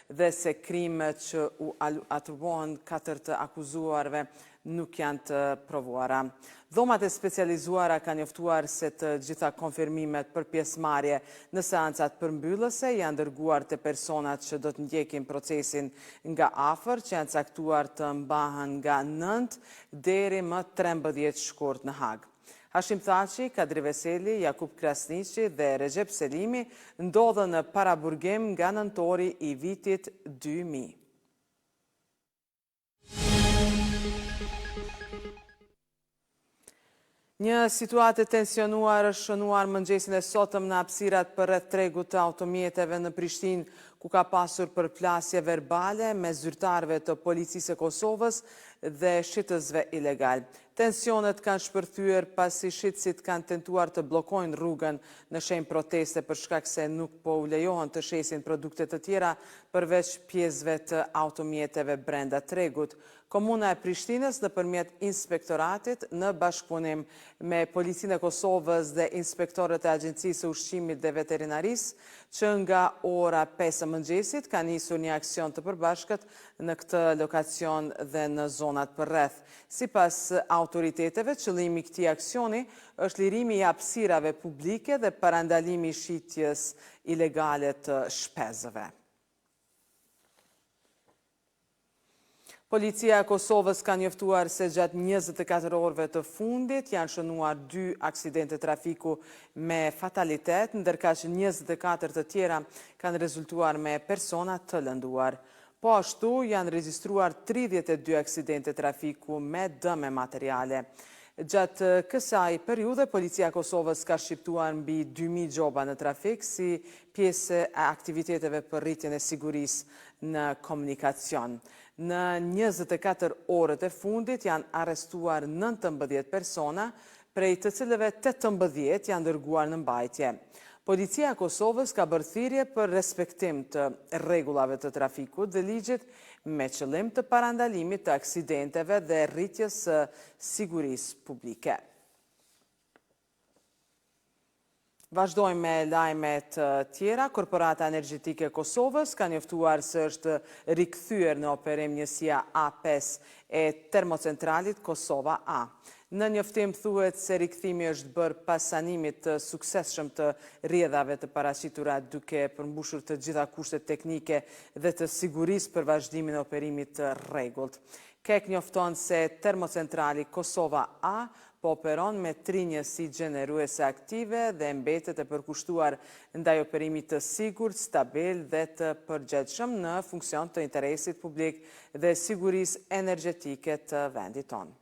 dhe se krimet që u atribuohen 4 të akuzuarve nuk janë të provuara. Dhomat e specializuara kanë njoftuar se të gjitha konfirmimet për pjesëmarrje në seancat përmbyllëse janë dërguar te personat që do të ndjekin procesin nga afër, që janë caktuar të mbahen nga 9 deri më 13 shkurt në Hag. Hashim Thaçi, Kadri Veseli, Jakub Krasniqi dhe Recep Selimi ndodhen në paraburgim nga nëntori i vitit 2000. Një situatë e tensionuar është shënuar mëngjesin e sotëm në hapësirat përreth tregut të automjeteve në Prishtinë, ku ka pasur përplasje verbale me zyrtarëve të policisë së Kosovës dhe shitësve ilegal. Tensionet kanë shpërthyer pasi shitësit kanë tentuar të bllokojnë rrugën në shenjë proteste për shkak se nuk po u lejohen të shesin produkte të tjera përveç pjesëve të automjeteve brenda tregut. Komuna e Prishtinës nëpërmjet inspektoratit në bashkëpunim me Policinë e Kosovës dhe inspektorët e Agjencisë së Ushqimit dhe Veterinarisë, që nga ora 5 e mëngjesit ka nisur një aksion të përbashkët në këtë lokacion dhe në zonat përreth. Sipas autoriteteve, qëllimi i këtij aksioni është lirimi i hapësirave publike dhe parandalimi i shitjes ilegale të shpezëve. Policia e Kosovës ka njoftuar se gjatë 24 orëve të fundit janë shënuar 2 aksidente trafiku me fatalitet, ndërka që 24 të tjera kanë rezultuar me persona të lënduar. Po ashtu janë regjistruar 32 aksidente trafiku me dëme materiale. Gjatë kësaj periudhe, Policia e Kosovës ka shqiptuar mbi 2000 gjoba në trafik si pjesë e aktiviteteve për rritjen e sigurisë në komunikacion. Në 24 orët e fundit janë arrestuar 19 persona, prej të cilëve 18 janë dërguar në mbajtje. Policia e Kosovës ka bërë thirrje për respektim të rregullave të trafikut dhe ligjit me qëllim të parandalimit të aksidenteve dhe rritjes së sigurisë publike. Vazhdojmë me lajmet tjera. Korporata Energjetike e Kosovës ka njoftuar se është rikthyer në operim njësia A5 e termocentralit Kosova A. Në njoftim thuhet se rikthimi është bërë pas sanimit të suksesshëm të rrjedhave të paraqitura duke përmbushur të gjitha kushtet teknike dhe të sigurisë për vazhdimin e operimit të rregullt. KEK njofton se termocentrali Kosova A po operon me 3 njësi gjeneruese aktive dhe mbetet e përkushtuar ndaj operimit të sigurt, stabil dhe të përgjegjshëm në funksion të interesit publik dhe sigurisë energjetike të vendit tonë.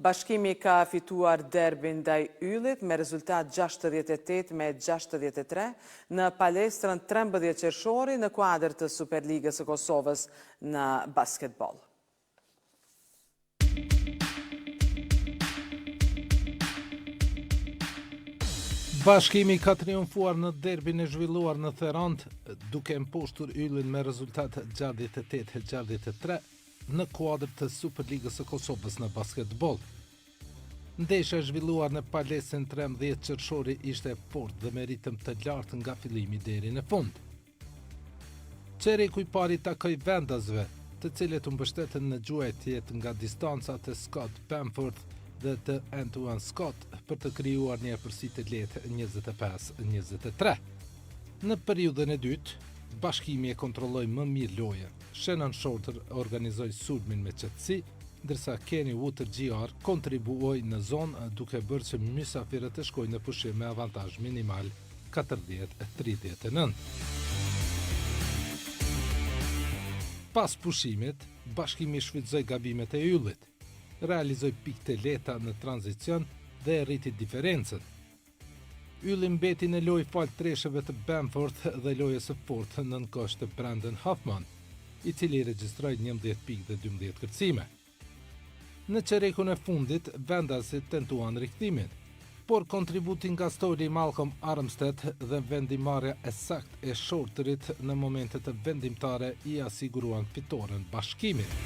Bashkimi ka fituar derbin ndaj Yllit me rezultat 68-63 në palestrën 13 qershori në kuadër të Superligës së Kosovës në basketbol. Bashkimi ka triumfuar në derbin e zhvilluar në Therant, duke mposhtur Yllin me rezultat 68-63 në kuadër të Superligës së Kosovës në basketbol. Ndeshja e zhvilluar në palestrën 13 qershori ishte fort dhe me ritëm të lartë nga fillimi deri në fund. Çereku i pari takoi vendasve, të cilët u mbështetën në gjuajtjet nga distanca të Scott Bamford dhe të Antoine Scott për të krijuar një afërsi të lehtë 25-23. Në periudhën e dytë, Bashkimi e kontrolloi më mirë lojën. Shannon Shorter organizoi sulmin me qetësi, ndërsa Kenny Water GR kontribuoi në zonë duke bërë që mysafirët të shkojnë në pushim me avantazh minimal 40-39. Pas pushimit, Bashkimi shfrytëzoi gabimet e Yllit, realizoi pikë të lehta në tranzicion dhe rriti diferencën. Ylli mbeti në lojë fal treshëve të Bamford dhe lojës së fortë nën kosh të Brandon Hoffman, i cili regjistroi 11 pikë dhe 12 kërcime. Në çerekun e fundit, vendasit tentuan rikthimin, por kontributi nga stori Malcolm Armstead dhe vendimarrja e saktë e Shorterit në momentet të vendimtare i asiguruan fitoren Bashkimit.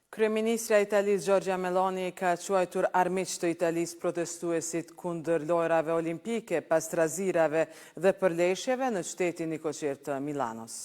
Kryeministra e Italisë Giorgia Meloni ka quajtur armiq të Italisë protestuesit kundër lojrave olimpike pas trazirave dhe përleshjeve në qytetin e koqir të Milanos.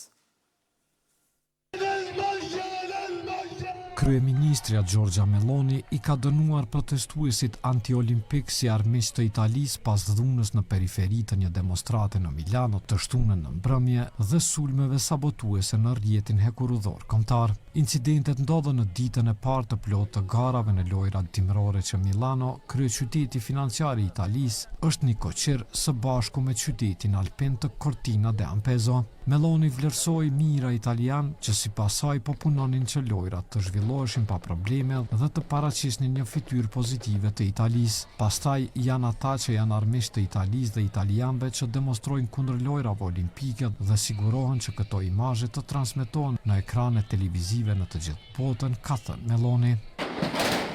Kryeministria Giorgia Meloni i ka dënuar protestuesit anti-olimpik si armiq të Italisë pas dhunës në periferi të një demonstrate në Milano të shtunën në mbrëmje dhe sulmeve sabotuese në rrjetin hekurudhor kombëtar. Incidentet ndodhen në ditën e parë të plotë të garave në lojrat dimrore që Milano, kryeqyteti financiar i Italisë, është një koqir së bashku me qytetin alpin të Cortina d'Ampezzo. Meloni vlerësoi mira italian që sipas saj po punonin që lojrat të zhvilloheshin pa probleme dhe të paraqisnin një fytyrë pozitive të Italisë. Pastaj janë ata që janë armiq të Italisë dhe italianëve që demonstrojnë kundër lojrave olimpike dhe sigurohen që këto imazhe të transmetohen në ekranet televizive në të gjithë botën, ka thënë Meloni.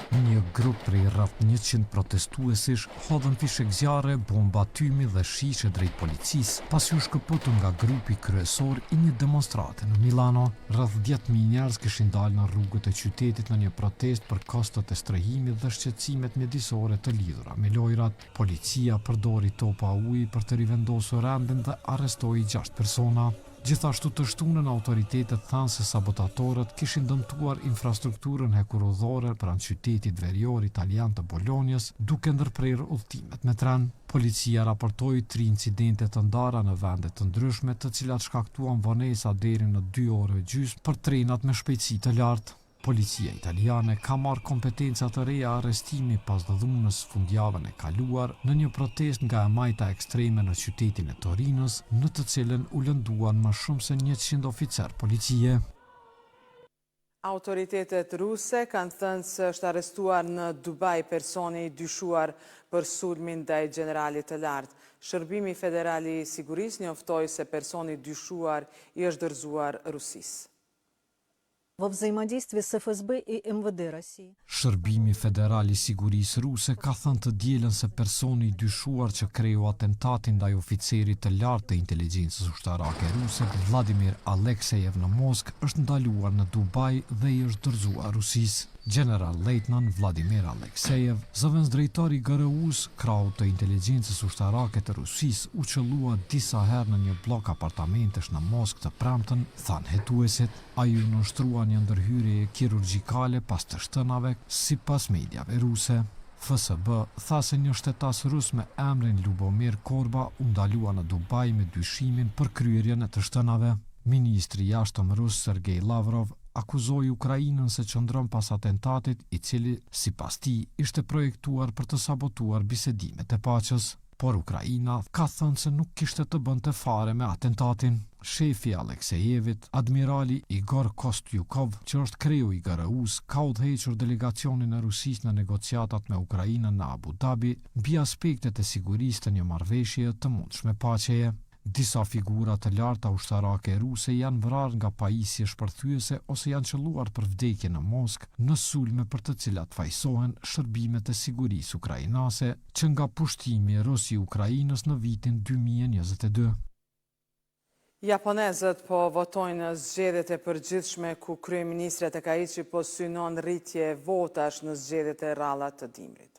Një grup prej rreth 100 protestuesish hodhën fishek zjarre, bomba tymi dhe shishe drejt policisë, pasi u shkëputur nga grupi kryesor i një demonstrate në Milano. Rreth 10.000 njerëz kishin dalë në rrugët e qytetit në një protestë për kostot e strehimit dhe shqetësimet mjedisore të lidhura me lojrat. Policia përdori topa uji për të rivendosur rendin dhe arrestoi 6 persona. Gjithashtu të shtunën autoritetet thanë se sabotatorët kishin dëmtuar infrastrukturën hekurudhore pranë qytetit verior italian të Bolonjës, duke ndërprerë udhëtimet me tren. Policia raportoi 3 incidente të ndara në vende të ndryshme, të cilat shkaktuan vonesa deri në 2 orë e gjysmë për trenat me shpejtësi të lartë. Policia italiane ka marrë kompetenca të reja arrestimi pas dhunës fundjavën e kaluar në një protestë nga e majta ekstreme në qytetin e Torinos, në të cilën u lënduan më shumë se 100 oficer policie. Autoritetet ruse kanë thënë se është arrestuar në Dubai personi i dyshuar për sulmin ndaj generalit të lartë. Shërbimi Federal i Sigurisë njoftoi se personi i dyshuar i është dorëzuar Rusisë. Во взаимодействии с ФСБ и МВД России. Shërbimi Federal i Sigurisë Ruse ka thënë të dielën se personi i dyshuar që kreu atentatin ndaj oficerit të lartë të inteligjencës ushtarake ruse, Vladimir Aleksejev në Moskë, është ndaluar në Dubai dhe i është dorëzuar Rusisë. General Lejtnant Vladimir Aleksejev, zëvendësdrejtori i GRU-s, krahut të inteligjencës ushtarake të Rusisë, u qellua disa herë në një blok apartamentesh në Moskë të premten, thanë hetuesit. Ai u nënshtrua një ndërhyrje kirurgjikale pas të shtënave, sipas mediave ruse. FSB tha se një shtetas rus me emrin Lubomir Korba u ndalua në Dubai me dyshimin për kryerjen e të shtënave. Ministri i jashtëm rus Sergej Lavrov akuzoi Ukrainën se qëndron pas atentatit, i cili, sipas tij, ishte projektuar për të sabotuar bisedimet e paqes. Por Ukraina ka thënë se nuk kishte të bënte fare me atentatin. Shefi Aleksejevit, admirali Igor Kostyukov, që është kreu i GRU-s, ka udhëhequr delegacionin e Rusisë në negociatat me Ukrainën në Abu Dhabi mbi aspektet e sigurisë të një marrëveshje të mundshme paqeje. Disa figura të larta ushtarake ruse janë vrarë nga pajisje shpërthyese ose janë qelluar për vdekje në Moskë në sulme për të cilat fajsohen shërbimet e sigurisë ukrainase që nga pushtimi rus i Ukrainës në vitin 2022. Japonezët po votojnë në zgjedhjet e përgjithshme ku kryeministri Takaichi po synon rritje votash në zgjedhjet e rralla të dimrit.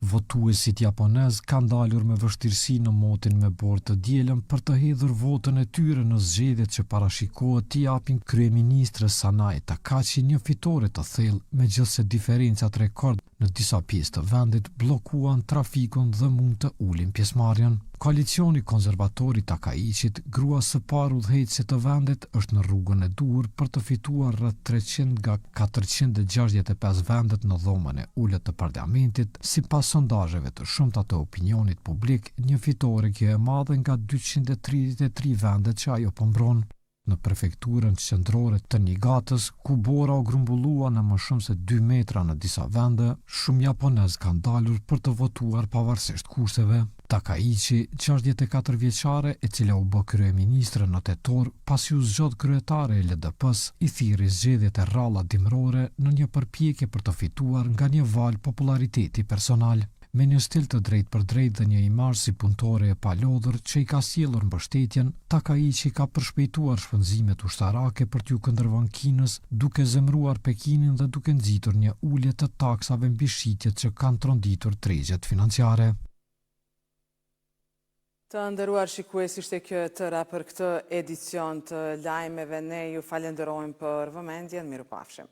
Votuesit japonez kanë dalur me vështirësi në motin me borë të dielën për të hedhur votën e tyre në zgjedhjet që parashikohet t'i japin kryeministres Sanae Takaichi një fitore të thellë, megjithse diferencat rekord në disa pjesë të vendit bllokuan trafikun dhe mund të ulin pjesëmarrjen. Koalicioni konservator i Takaichit, grua së parë udhëheqëse të vendit, është në rrugën e duhur për të fituar rreth 300 nga 465 vendet në dhomën e ulët të parlamentit, sipas sondazheve të shumta të opinionit publik, një fitore kjo e madhe nga 233 vendet që ajo po mbron. Në prefekturën qendrore të Nigatës, ku bora u grumbullua në më shumë se 2 metra në disa vende, shumë japonez kanë dalur për të votuar pavarësisht kushteve. Takaichi, 64 vjeçare, e cila u bë kryeministre në tetor, pasi u zgjodh kryetare e LDP-s, i thirrri zgjedhjet e rralla dimrore në një përpjekje për të fituar nga një val populariteti personal. me një stil të drejtë për drejtë dhe një imazh si punëtore e palodhur që i ka sjellur mbështetjen, Takai që ka përshpejtuar shpenzimet ushtarake për t'ju këndërvënë Kinës, duke zemruar Pekinin dhe duke nxitur një ulje të taksave mbi shitjet që kanë tronditur tregjet financiare. Të nderuar shikues, ishte kjo e tëra për këtë edicion të lajmeve. Ne ju falenderojmë për vëmendjen. Mirupafshim.